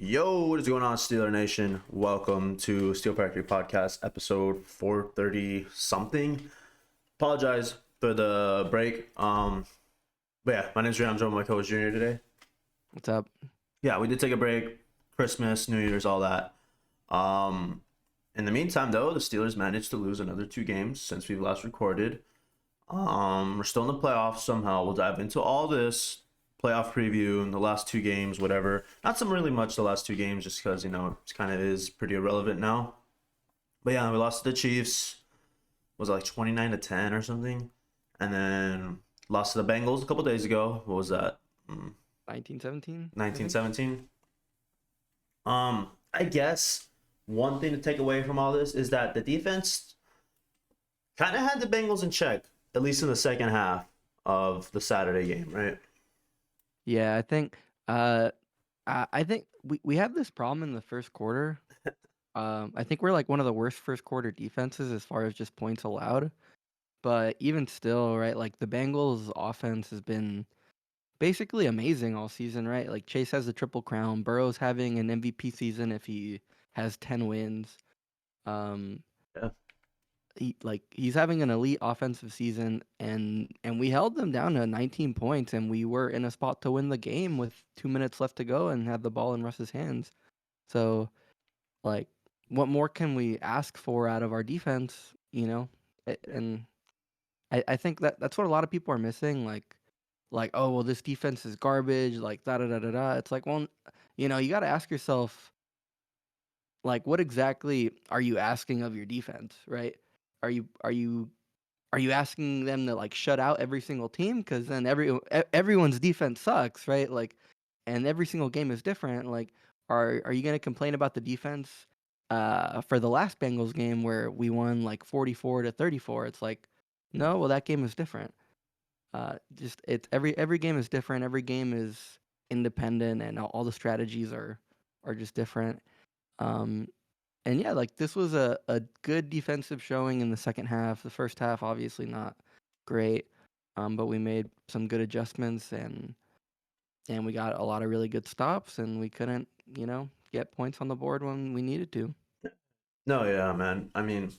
Yo, what is going on, Steeler Nation? Welcome to Steel Factory Podcast, episode 430 something. Apologize for the break. But yeah, my name's Ray. I'm joined by my co-host Junior today. What's up? Yeah, we did take a break. Christmas, New Year's, all that. Um, in the meantime, though, the Steelers managed to lose another 2 games since we've last recorded. We're still in the playoffs somehow. We'll dive into all this playoff preview and the last 2 games, whatever. Not some really much the last 2 games, just because it kind of is pretty irrelevant now. But yeah, we lost to the Chiefs. Was it like 29-10 or something? And then lost to the Bengals a couple days ago. What was that? 1917? 1917. I guess one thing to take away from all this is that the defense kind of had the Bengals in check, at least in the second half of the Saturday game, right? Yeah, I think we have this problem in the first quarter. I think we're like one of the worst first quarter defenses as far as just points allowed. But even still, right, like the Bengals offense has been basically amazing all season, right? Like Chase has the triple crown, Burrow's having an MVP season if he has 10 wins. Um Yeah. he's having an elite offensive season, and we held them down to 19 points, and we were in a spot to win the game with 2 minutes left to go and had the ball in Russ's hands. So like, what more can we ask for out of our defense? And I think that's what a lot of people are missing. Like, oh well, this defense is garbage. Like da da da da da. It's like, well, you got to ask yourself, like, what exactly are you asking of your defense, right? Are you asking them to like shut out every single team? Because then everyone's defense sucks, right? Like, and every single game is different. Like, are you gonna complain about the defense for the last Bengals game where we won like 44-34? It's like, no, well that game is different. Just it's every game is different. Every game is independent, and all the strategies are just different. Um, and yeah, like this was a good defensive showing in the second half. The first half, obviously not great, but we made some good adjustments, and we got a lot of really good stops, and we couldn't, get points on the board when we needed to. No, yeah, man. I mean,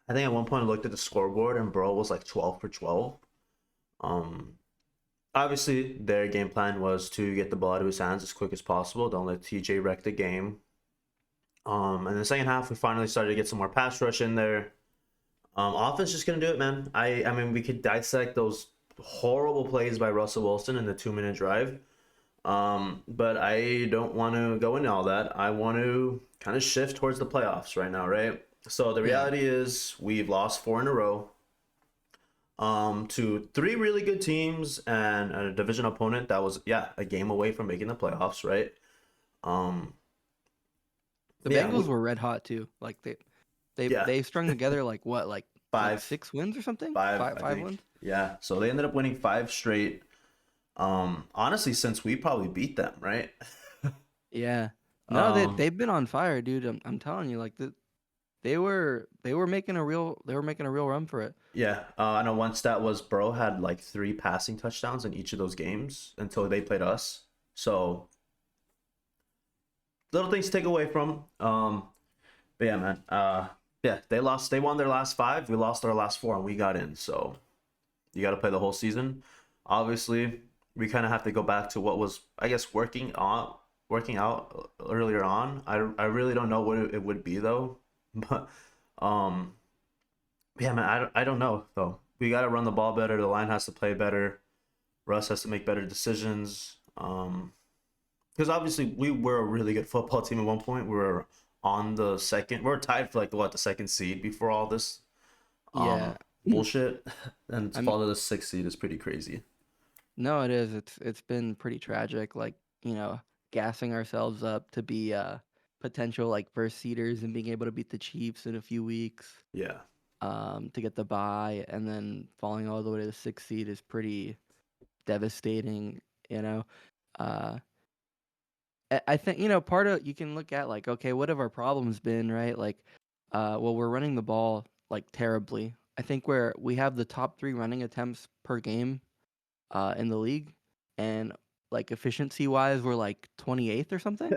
I think at one point I looked at the scoreboard and Bro was like 12 for 12. Um, Obviously, their game plan was to get the ball out of his hands as quick as possible. Don't let TJ wreck the game. And the second half, we finally started to get some more pass rush in there. Offense just gonna do it, man. I mean, we could dissect those horrible plays by Russell Wilson in the 2 minute drive. But I don't want to go into all that. I want to kind of shift towards the playoffs right now, right? So the Yeah. reality is we've lost 4 in a row. To 3 really good teams and a division opponent that was, yeah, a game away from making the playoffs, right? Um, The yeah, Bengals were red hot too. Like they yeah, they strung together like what, like five, 6 wins or something? five, Five I five think. wins? Yeah, so they ended up winning 5 straight. Honestly, since we probably beat them, right? Yeah. No, Um, they've been on fire, dude. I'm telling you, like they were making a real run for it. Yeah, I know one stat was Burrow had like 3 passing touchdowns in each of those games until they played us. So little things to take away from. But yeah, man. Yeah, they lost. They won their last 5. We lost our last 4, and we got in. So you got to play the whole season. Obviously, we kind of have to go back to what was, I guess, working out earlier on. I really don't know what it would be though, but um. Yeah, man, I don't know though. We got to run the ball better. The line has to play better. Russ has to make better decisions. Because obviously we were a really good football team at one point. We were on the second. We are tied for like the second seed before all this Yeah. bullshit, and to I'm fall to the 6th seed is pretty crazy. No, it is. It's been pretty tragic, like, gassing ourselves up to be potential like first seeders and being able to beat the Chiefs in a few weeks, Yeah, to get the bye, and then falling all the way to the sixth seed is pretty devastating, you know. Uh I think, part of you can look at like, okay, what have our problems been, right? Like, well, we're running the ball like terribly. I think we have the top 3 running attempts per game in the league, and like efficiency wise, we're like 28th or something.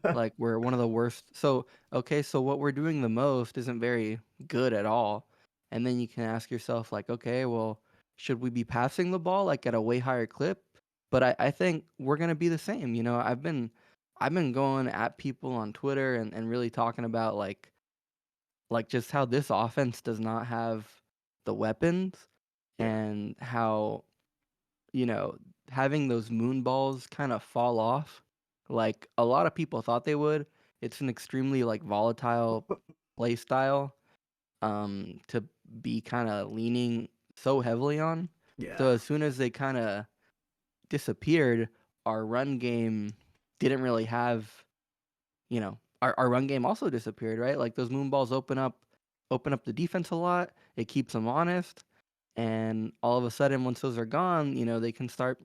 Like we're one of the worst. So, okay, so what we're doing the most isn't very good at all. And then you can ask yourself, like, okay, well, should we be passing the ball like at a way higher clip? But I think we're gonna be the same. I've been going at people on Twitter and really talking about like just how this offense does not have the weapons Yeah. and how, you know, having those moon balls kind of fall off like a lot of people thought they would. It's an extremely like volatile play style to be kind of leaning so heavily on. So Yeah. as soon as they kind of disappeared, our run game didn't really have, our run game also disappeared, right? Like those moon balls open up the defense a lot. It keeps them honest. And all of a sudden, once those are gone, they can start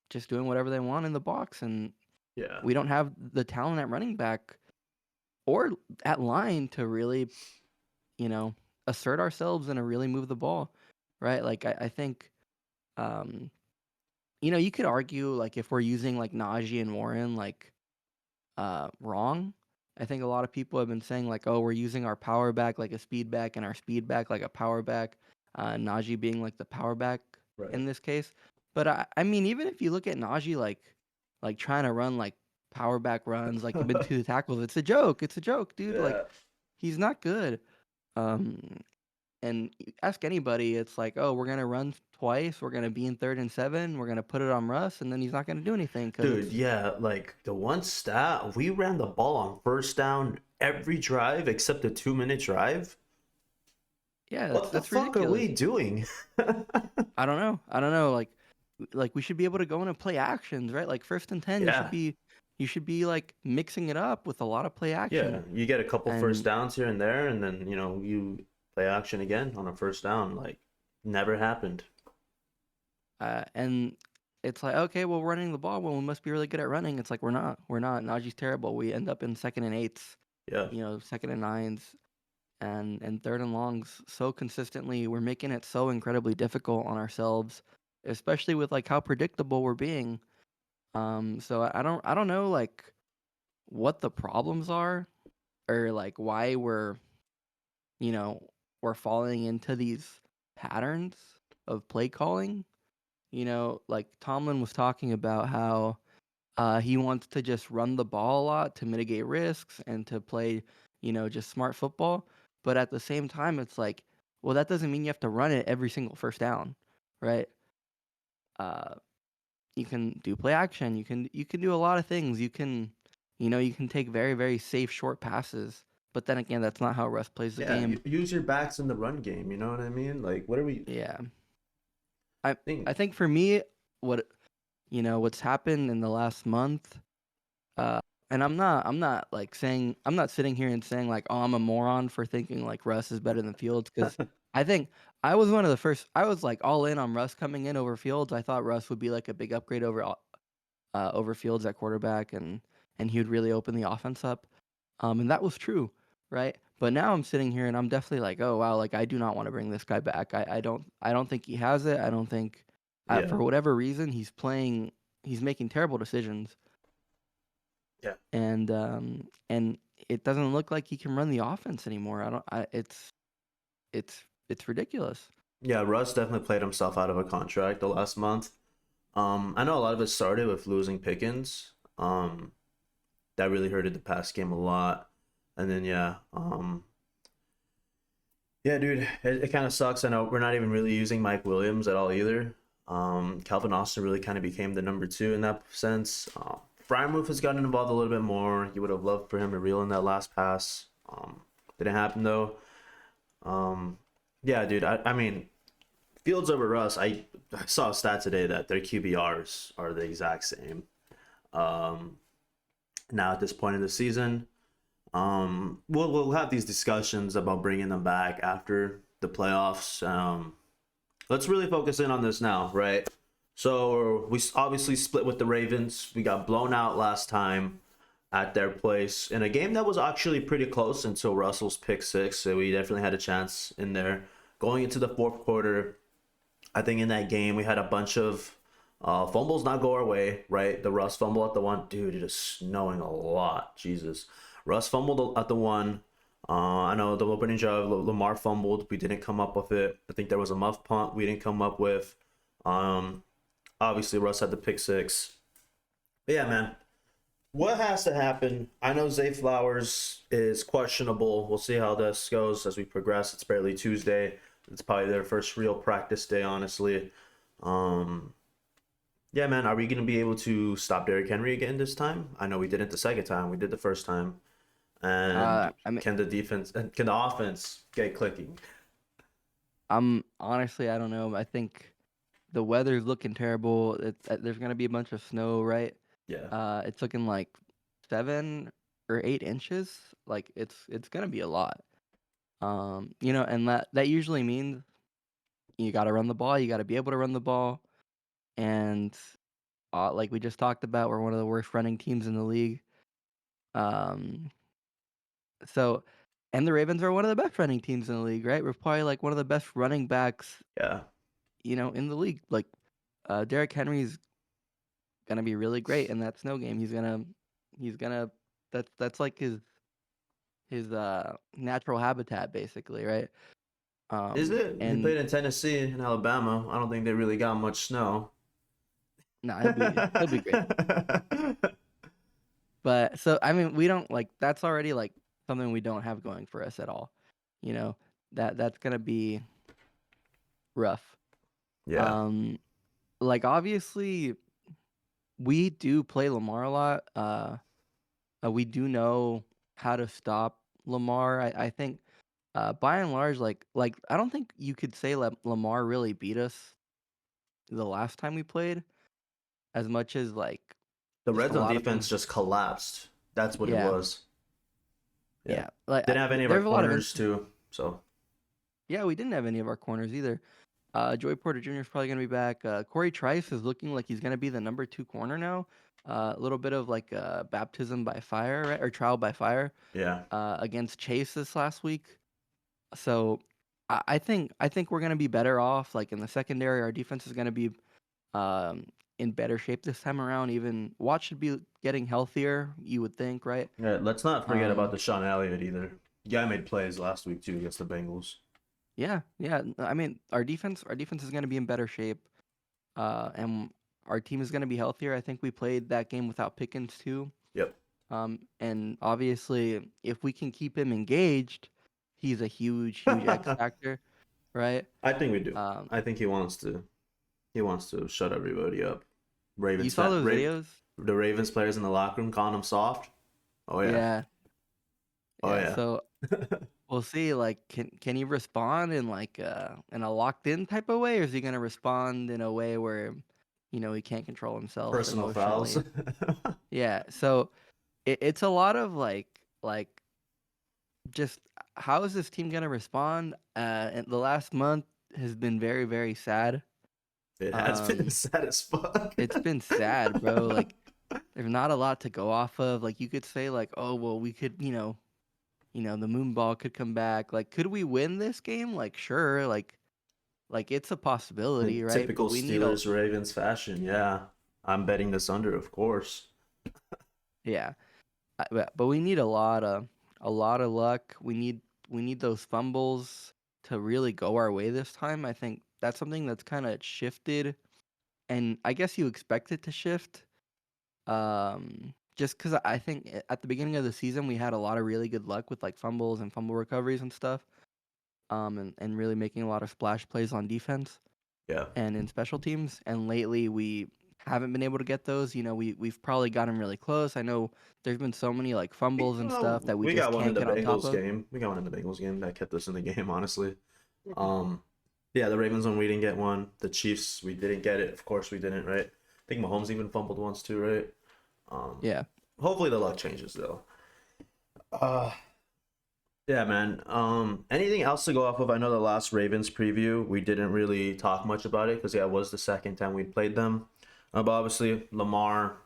just doing whatever they want in the box. And Yeah. we don't have the talent at running back or at line to really, you know, assert ourselves and to really move the ball, right? Like I think, um, you could argue like if we're using like Najee and Warren like wrong. I think a lot of people have been saying like, oh, we're using our power back like a speed back and our speed back like a power back. Najee being like the power back Right. in this case. But I mean, even if you look at Najee like trying to run like power back runs like between the tackles, it's a joke. It's a joke, dude. Like Yeah. he's not good. Um, and ask anybody, it's like, oh, we're gonna run twice. We're gonna be in 3rd and 7. We're gonna put it on Russ, and then he's not gonna do anything because Dude, yeah, like the one stat, we ran the ball on first down every drive except the 2-minute drive. yeah, that's What the that's fuck are we ridiculous. doing? I don't know. I don't know. Like we should be able to go in and play actions, right? Like 1st and 10, Yeah. you should be like mixing it up with a lot of play Yeah. action. You get a couple first And downs here and there, and then, you play action again on a first down. Like, never happened. and it's like, okay, well, we're running the ball. Well, we must be really good at running. It's like we're not. We're not. Najee's terrible. We end up in 2nd and 8s, Yeah. 2nd and 9s, and 3rd and longs so consistently. We're making it so incredibly difficult on ourselves, especially with like how predictable we're being. So I don't know like what the problems are or like why you know, we're falling into these patterns of play calling. Like Tomlin was talking about how he wants to just run the ball a lot to mitigate risks and to play, just smart football. But at the same time, it's like, well, that doesn't mean you have to run it every single first down, right? Uh, you can do play action. You can do a lot of things. You can take very very safe short passes. But then again, that's not how Russ plays the Yeah. game. Use your backs in the run game. You know what I mean? Like, what are we Yeah. I think? I think for me, what's happened in the last month, uh, and I'm not like saying I'm not sitting here and saying like, oh, I'm a moron for thinking like Russ is better than Fields because I think I was one of the first. I was like all in on Russ coming in over Fields. I thought Russ would be like a big upgrade over Fields at quarterback and he would really open the offense up. And that was true, right? But now I'm sitting here and I'm definitely like, oh wow, like I do not want to bring this guy back. I don't think he has it. I don't think Yeah. for whatever reason he's making terrible decisions Yeah. and it doesn't look like he can run the offense anymore. I don't I it's ridiculous. Yeah. Russ definitely played himself out of a contract the last month. I know a lot of it started with losing Pickens. That really hurted the pass game a lot. And then yeah, dude, it kind of sucks. I know we're not even really using Mike Williams at all either. Calvin Austin really kind of became the number two in that sense. Fryermuth has gotten involved a little bit more. You would have loved for him to reel in that last pass. Didn't happen though. Yeah, dude. I mean, Fields over Russ. I saw a stat today that their QBRs are the exact same. Um, Now at this point in the season, we'll have these discussions about bringing them back after the playoffs. Let's really focus in on this now, right? So we obviously split with the Ravens. We got blown out last time at their place in a game that was actually pretty close until Russell's pick six. So we definitely had a chance in there. Going into the fourth quarter, I think in that game we had a bunch of Fumbles not go our way, right? The Russ fumble at the one, dude. It is snowing a lot. Jesus, Russ fumbled at the one. I know the opening drive, Lamar fumbled. We didn't come up with it. I think there was a muff punt we didn't come up with. Um, Obviously Russ had the pick six. But yeah, man, what has to happen? I know Zay Flowers is questionable. We'll see how this goes as we progress. It's barely Tuesday. It's probably their first real practice day, honestly. Um, yeah, man, are we going to be able to stop Derrick Henry again this time? I know we didn't the second time. We did the first time. And I mean, can the offense get clicking? I'm honestly, I don't know. I think the weather's looking terrible. There's gonna be a bunch of snow, right? Yeah. It's looking like 7 or 8 inches. Like it's gonna be a lot. And that usually means you got to run the ball. You got to be able to run the ball. And like we just talked about, we're one of the worst running teams in the league. Um, so, and the Ravens are one of the best running teams in the league, right? We're probably like one of the best running backs, Yeah. in the league. Like, Derrick Henry's gonna be really great in that snow game. He's gonna. That's like his natural habitat, basically, right? Is it? He And played in Tennessee and Alabama. I don't think they really got much snow. no, he'll be great. But so I mean, we don't like that's already like something we don't have going for us at all. You know, that's gonna be rough. Yeah. Um, like obviously we do play Lamar a lot. We do know how to stop Lamar. I think by and large, like I don't think you could say Lamar really beat us the last time we played as much as like The just red a zone lot of defense them. just collapsed. That's what it Yeah, was. Yeah. yeah. Like Didn't have any of our there's a lot of corners too. So yeah, we didn't have any of our corners either. Joey Porter Jr. is probably going to be back. Corey Trice is looking like he's going to be the number 2 corner now. A little bit of like baptism by fire, right? Or trial by fire yeah. against Chase this last week. So I think we're going to be better off. Like in the secondary, our defense is going to be um, in better shape this time around. Even Watt should be getting healthier. You would think, right? Yeah. Let's not forget about Um, the Sean Elliott either. Guy made plays last week too against the Bengals. yeah, yeah. I mean, our defense is going to be in better shape. And our team is going to be healthier. I think we played that game without Pickens too. Yep. And obviously, if we can keep him engaged, he's a huge, huge X factor, right? I think we do. Um, I think he wants to shut everybody up. you Ravens saw fan, those videos? the Ravens players in the locker room calling him soft. Oh yeah. Yeah, Oh yeah. yeah. So we'll see. Like, can he respond in like in a locked in type of way, or is he gonna respond in a way where, he can't control himself Personal fouls. emotionally? Yeah. So it's a lot of like just how is this team gonna respond? And the last month has been very, very sad. It has been Um, sad as fuck. it's been sad, bro. Like there's not a lot to go off of. Like you could say like, oh well, we could, the moon ball could come back. Like, could we win this game? Like, sure. Like it's a possibility, In right? But typical we need a Steelers Ravens fashion, yeah. I'm betting this under, of course. yeah. But we need a lot of luck. We need those fumbles to really go our way this time. I think that's something that's kind of shifted, and I guess you expect it to shift. Just because I think at the beginning of the season we had a lot of really good luck with like fumbles and fumble recoveries and stuff. And really making a lot of splash plays on defense Yeah. and in special teams. And lately we haven't been able to get those. We've probably gotten really close. I know there's been so many like fumbles and stuff that we We just got one in can't the get on top Bengals of. game. We got one in the Bengals game that kept us in the game, honestly. Um, yeah, the Ravens one we didn't get one. The Chiefs we didn't get it. Of course we didn't, right? I think Mahomes even fumbled once too, right? Um, Yeah. Hopefully the luck changes though. Uh, yeah, man. Anything else to go off of? I know the last Ravens preview we didn't really talk much about it because yeah, it was the second time we played them. But obviously Lamar,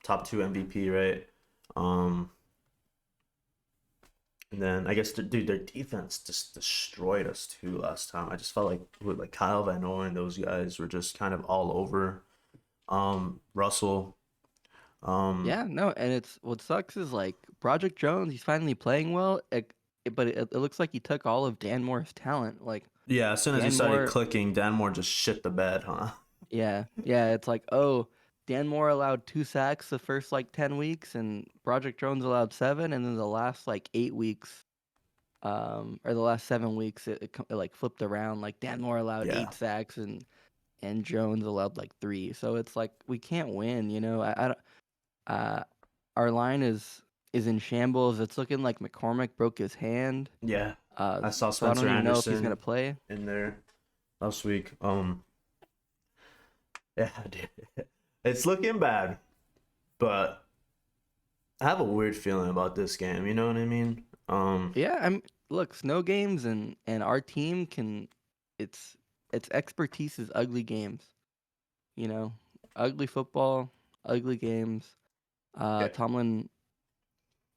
top two MVP, right? Um, and then I guess dude, their defense just destroyed us too last time. I just felt like with like Kyle Van Noy and those guys were just kind of all over. Russell. Um, Yeah, no, and it's what sucks is like Project Jones. He's finally playing well, but it looks like he took all of Dan Moore's talent. Like yeah, as soon as he Dan started Moore, clicking, Dan Moore just shit the bed, huh? yeah, yeah. It's like, oh, Dan Moore allowed 2 sacks the first like 10 weeks, and Project Jones allowed seven, and then the last like 8 weeks, or the last 7 weeks, it like flipped around. Like Dan Moore allowed Yeah, 8 sacks, and Jones allowed like three. So it's like we can't win. I don't. Uh, our line is in shambles. It's looking like McCormick broke his hand. yeah. I saw So I Spencer don't even know if he's gonna Anderson play. in there last week. Yeah, dude. It's looking bad, but I have a weird feeling about this game. You know what I mean? Yeah, look, snow games and our team can its its expertise is ugly games, you know. Ugly football, ugly games. yeah.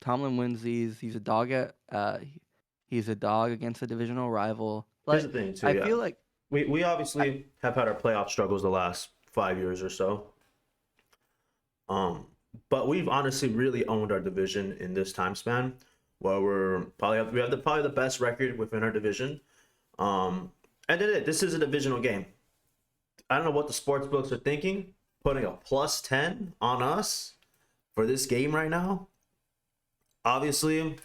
Tomlin wins these. He's a dog against a divisional rival. Here's the But thing, too. I Yeah, feel like we I, obviously have had our playoff struggles the last 5 years or so. Um, but we've honestly really owned our division in this time span, where we have the probably the best record within our division. And this is a divisional game. I don't know what the sports books are thinking, putting a +10 on us for this game right now. Obviously,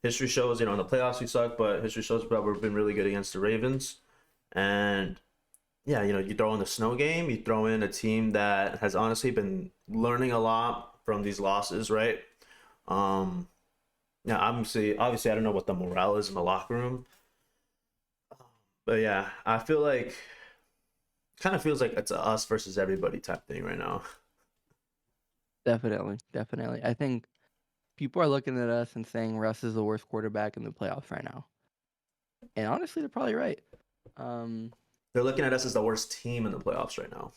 history shows, in the playoffs we suck, but history shows that we've been really good against the Ravens. And yeah, you throw in the snow game, you throw in a team that has honestly been learning a lot from these losses, right? Um, yeah, obviously, I don't know what the morale is in the locker room, but yeah, I feel like kind of feels like it's a us versus everybody type thing right now. definitely. I think people are looking at us and saying Russ is the worst quarterback in the playoffs right now. And honestly, they're probably right. Um, They're looking at us as the worst team in the playoffs right now,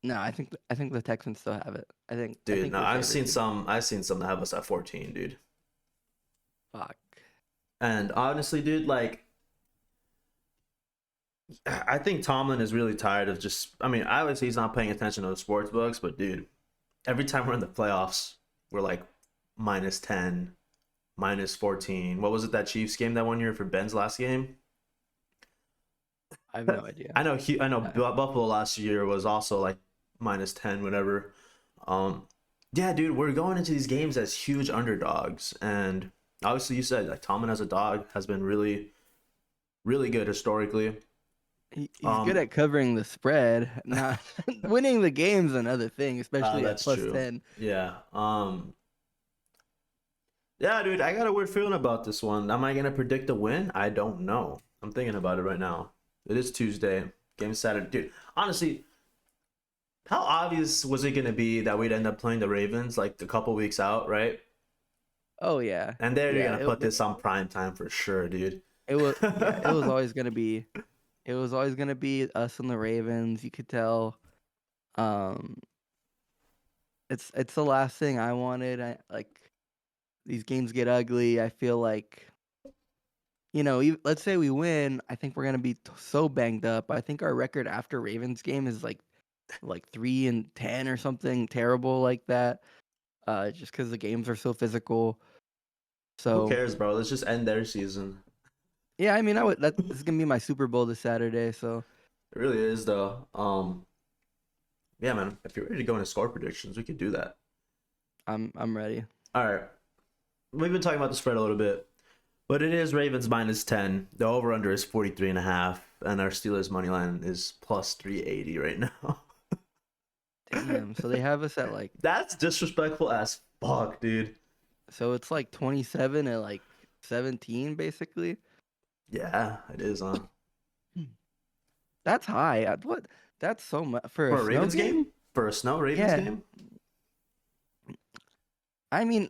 no, I think the Texans still have it. I dude. think No, we're I've favored seen here. some, I've seen some that have us at 14, dude. Fuck. And honestly, dude, like I think Tomlin is really tired of just. I mean, obviously he's not paying attention to the sports books, but dude, every time we're in the playoffs, we're like -10, -14. What was it, that Chiefs game that 1 year for Ben's last game? I have no idea. I know Uh, Buffalo last year was also like -10, whatever. Yeah, dude, we're going into these games as huge underdogs, and obviously you said like Tomlin as a dog has been really, really good historically. he's good Um, at covering the spread, not winning the game's another thing, especially at that's plus true. 10. Yeah. Yeah, dude, I got a weird feeling about this one. Am I gonna predict a win? I don't know. I'm thinking about it right now. It is Tuesday. Game Saturday, dude. Honestly, how obvious was it gonna be that we'd end up playing the Ravens like a couple weeks out, right? Oh yeah. And they're Yeah, gonna put this on prime time for sure, dude. it was always going to be us and the Ravens. You could tell um it's the last thing I wanted. I like these games get ugly. I feel like let's say we win, I think we're going to be so banged up. I think our record after Ravens game is like 3-10 or something terrible like that. Just cuz the games are so physical. Who So, cares, bro? Let's just end their season. yeah, I mean, this is going to be my Super Bowl this Saturday, so It really is, though. Yeah, man. If you're ready to go into score predictions, we could do that. I'm ready. All right. We've been talking about the spread a little bit, but it is Ravens -10. The over under is 43.5, and our Steelers money line is +380 right now. Damn. So they have us at like That's disrespectful as fuck, dude. so it's like 27 at like 17 basically. Yeah, it is, huh? Hmm. That's high. What? That's so much for a For a snow Ravens game? game? For a snow Ravens Yeah. game? I mean,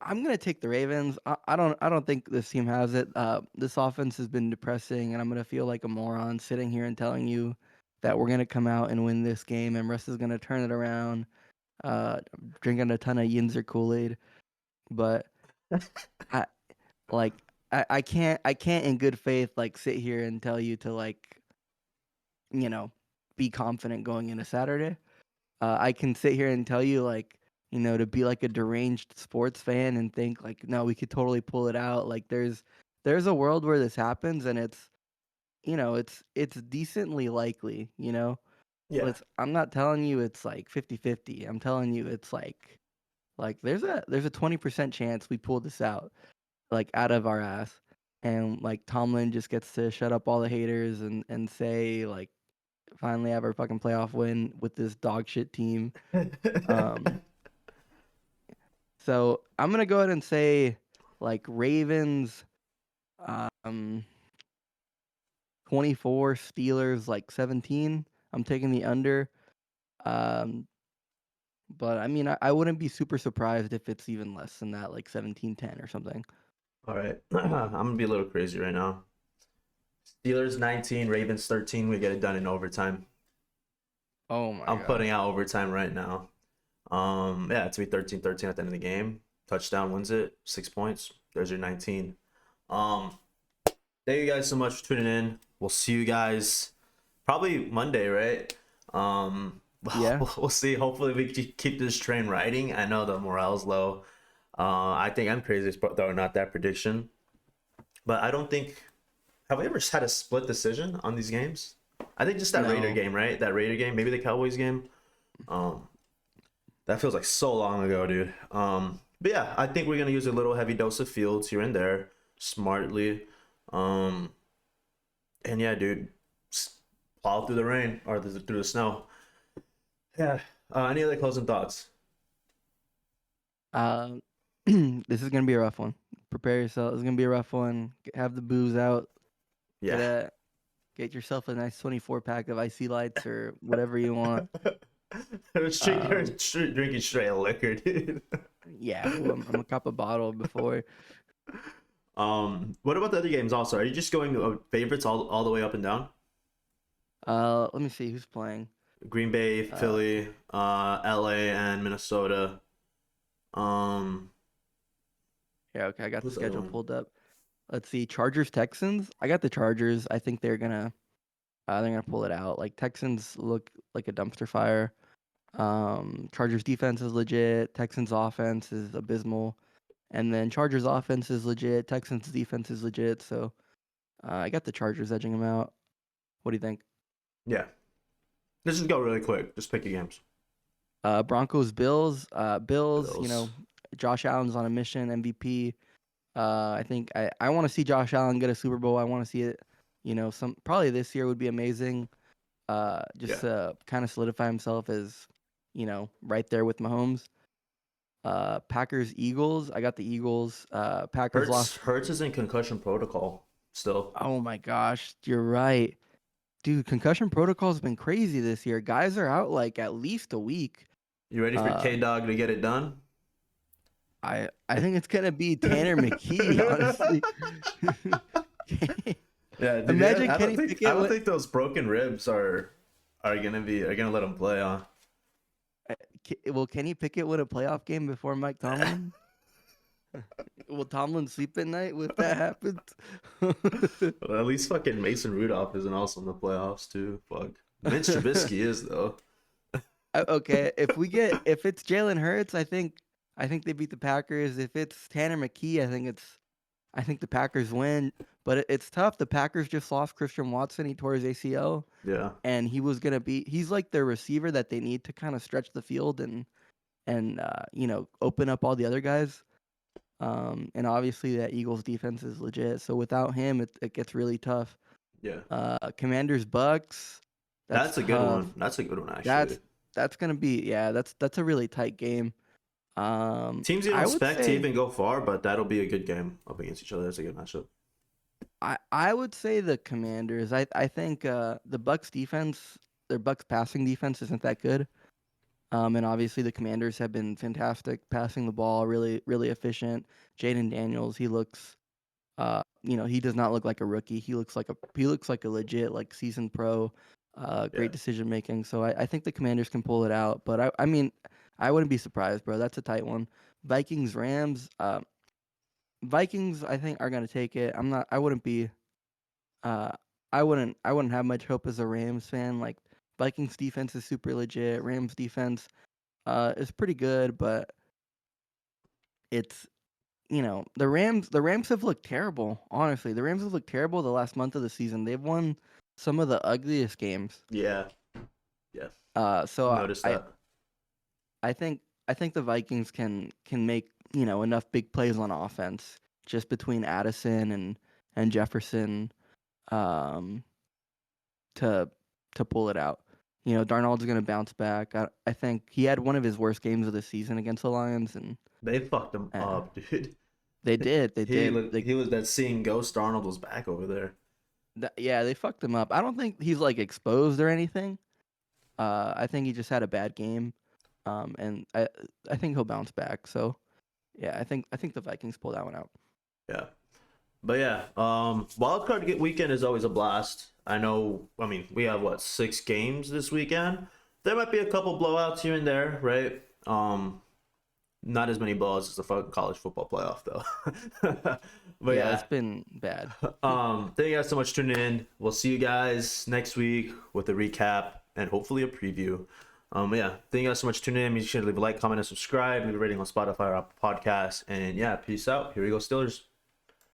I'm gonna take the Ravens. I don't think this team has it. This offense has been depressing, and I'm gonna feel like a moron sitting here and telling you that we're gonna come out and win this game, and Russ is gonna turn it around. Drinking a ton of Yinzer Kool-Aid, but I like I can't in good faith like sit here and tell you to like you know be confident going into Saturday. I can sit here and tell you, like, to be like a deranged sports fan and think like, no, we could totally pull it out. Like, there's a world where this happens, and it's decently likely. Yeah. I'm not telling you it's like 50-50. I'm telling you it's like there's a 20% chance we pull this out, like, out of our ass, and like Tomlin just gets to shut up all the haters and say, like, finally have our fucking playoff win with this dog shit team. Um, so I'm gonna go ahead and say, like, Ravens, um, 24, Steelers like 17. I'm taking the under. Um, but I mean, I wouldn't be super surprised if it's even less than that, like 17-10 or something. All right. I'm gonna be a little crazy right now. Steelers 19, Ravens 13. We get it done in overtime. Oh my I'm god. putting out overtime right now. Yeah, it's gonna be 13-13 at the end of the game. Touchdown wins it, 6 points. There's your 19. Um, Thank you guys so much for tuning in. We'll see you guys probably Monday, right? Um, Yeah. we'll see. Hopefully, we keep this train riding. I know the morale's low. I think I'm crazy throwing out that prediction, but I don't think. Have we ever had a split decision on these games? I think just that Raider No. game, right? That Raider game, maybe the Cowboys game. Um, that feels like so long ago, dude. But yeah, I think we're gonna use a little heavy dose of Fields here and there, smartly. Um, and yeah, dude, plow through the rain or through the snow. Yeah. Any other closing thoughts? Um, this is gonna be a rough one. Prepare yourself. It's gonna be a rough one. Have the booze out. Get Yeah. a get yourself a nice 24 pack of icy lights or whatever you want. Um, Drinking straight liquor, dude. yeah, I'm a cup a bottle before. What about the other games? Also, are you just going favorites all the way up and down? Let me see who's playing. Green Bay, Uh, Philly, LA, and Minnesota. Um, yeah, okay, I got the who's the other schedule one? pulled up. Let's see, Chargers Texans. I got the Chargers. I think they're gonna pull it out. Like, Texans look like a dumpster fire. Chargers defense is legit. Texans offense is abysmal. And then Chargers offense is legit. Texans defense is legit. So I got the Chargers edging them out. What do you think? Yeah. Let's just go really quick. Just pick your games. Broncos Bills. Bills. Bills. Josh Allen's on a mission. MVP. I think I want to see Josh Allen get a Super Bowl. I want to see it. Some probably this year would be amazing. Just Yeah. to kind of solidify himself as, right there with Mahomes. Packers Eagles. I got the Eagles. Packers lost. Hurts is in concussion protocol still. Oh my gosh, you're right. Dude, concussion protocol's been crazy this year. Guys are out like at least a week. You ready for Uh, K Dog to get it done? I think it's gonna be Tanner McKee, honestly. Yeah, dude. Yeah, Imagine I don't Kenny think I Pickett. don't think those broken ribs are gonna let him play on. Will Kenny Pickett win a playoff game before Mike Tomlin? Will Tomlin sleep at night if that happens? Well, at least fucking Mason Rudolph isn't also in the playoffs too. Fuck. Mitch Trubisky is though. Okay, if it's Jalen Hurts, I think they beat the Packers. If it's Tanner McKee, I think the Packers win. But it's tough. The Packers just lost Christian Watson. He tore his ACL, Yeah. and he's like their receiver that they need to kind of stretch the field and open up all the other guys. And obviously that Eagles defense is legit. So without him, it gets really tough. Yeah. Commanders Bucks, that's That's a good tough. one. That's a good one actually. That's gonna be, yeah, that's a really tight game. Teams you don't I would expect to say even go far, but that'll be a good game up against each other. That's a good matchup. I would say the Commanders. I think the Bucks defense, their Bucks passing defense isn't that good. And obviously the Commanders have been fantastic passing the ball, really really efficient. Jaden Daniels, he does not look like a rookie. He looks like a legit, like, seasoned pro. Yeah. Great decision making. So I think the Commanders can pull it out. But I mean, I wouldn't be surprised, bro. That's a tight one. Vikings Rams. Vikings, I think, are gonna take it. I'm not. I wouldn't be. Uh, I wouldn't have much hope as a Rams fan. Like, Vikings defense is super legit. Rams defense is pretty good, but it's the Rams have looked terrible. Honestly, the Rams have looked terrible the last month of the season. They've won some of the ugliest games. Yeah. Yeah. So Noticed I that. I think I think the Vikings can make enough big plays on offense just between Addison and Jefferson um, to pull it out. Darnold's gonna bounce back. I think he had one of his worst games of the season against the Lions, and They fucked him uh, up, dude. they did. They He did. looked, he was that seeing ghost. Arnold was back over there. Yeah, they fucked him up. I don't think he's like exposed or anything. I think he just had a bad game, and I think he'll bounce back. So yeah, I think the Vikings pull that one out. Yeah. But yeah, wild card weekend is always a blast. I know. I mean, we have what 6 games this weekend. There might be a couple blowouts here and there, right? Not as many blowouts as the fucking college football playoff, though. But Yeah, yeah, it's been bad. thank you guys so much for tuning in. We'll see you guys next week with a recap and hopefully a preview. Yeah, thank you guys so much for tuning in. Make sure to leave a like, comment, and subscribe. Leave a rating on Spotify or Apple Podcasts. And yeah, peace out. Here we go, Steelers.